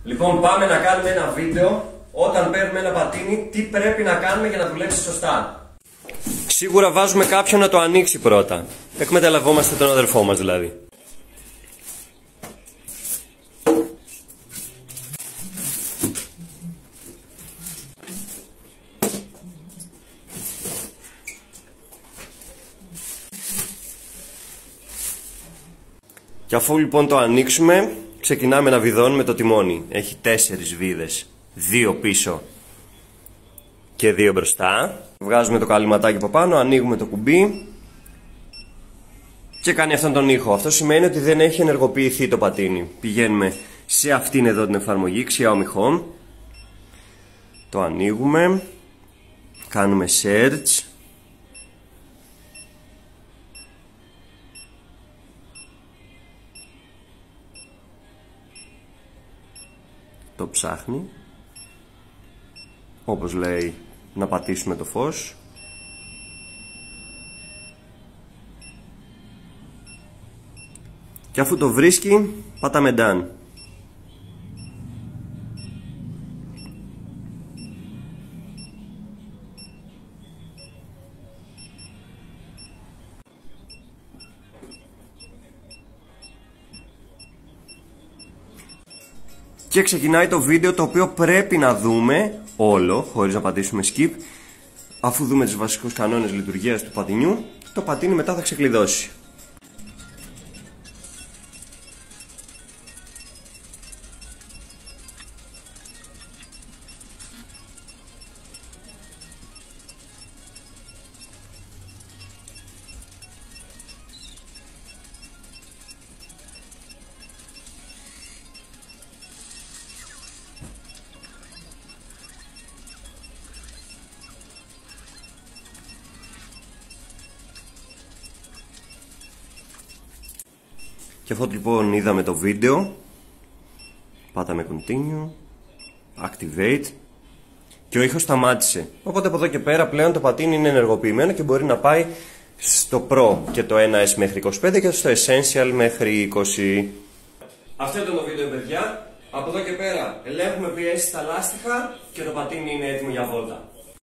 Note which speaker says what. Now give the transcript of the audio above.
Speaker 1: Λοιπόν, πάμε να κάνουμε ένα βίντεο όταν παίρνουμε ένα πατίνι, τι πρέπει να κάνουμε για να δουλέψει σωστά. Σίγουρα βάζουμε κάποιον να το ανοίξει πρώτα. Εκμεταλλευόμαστε τον αδερφό μας δηλαδή. Και αφού λοιπόν το ανοίξουμε, ξεκινάμε να βιδώνουμε το τιμόνι. Έχει 4 βίδες, 2 πίσω και 2 μπροστά. Βγάζουμε το καλυματάκι από πάνω, ανοίγουμε το κουμπί και κάνει αυτόν τον ήχο. Αυτό σημαίνει ότι δεν έχει ενεργοποιηθεί το πατίνι. Πηγαίνουμε σε αυτήν εδώ την εφαρμογή, Xiaomi Home. Το ανοίγουμε, κάνουμε search. Το ψάχνει. Όπως λέει, να πατήσουμε το φως. Και αφού το βρίσκει, πατάμε done. Και ξεκινάει το βίντεο, το οποίο πρέπει να δούμε όλο, χωρίς να πατήσουμε skip. Αφού δούμε τους βασικούς κανόνες λειτουργίας του πατινιού, το πατίνι μετά θα ξεκλειδώσει. Και αφού λοιπόν είδαμε το βίντεο, πάταμε continue, activate και ο ήχος σταμάτησε. Οπότε από εδώ και πέρα πλέον το πατίνι είναι ενεργοποιημένο και μπορεί να πάει στο Pro και το 1S μέχρι 25 και στο Essential μέχρι 20. Αυτό ήταν το βίντεο, παιδιά. Από εδώ και πέρα ελέγχουμε πιέσεις στα λάστιχα και το πατίνι είναι έτοιμο για βόλτα.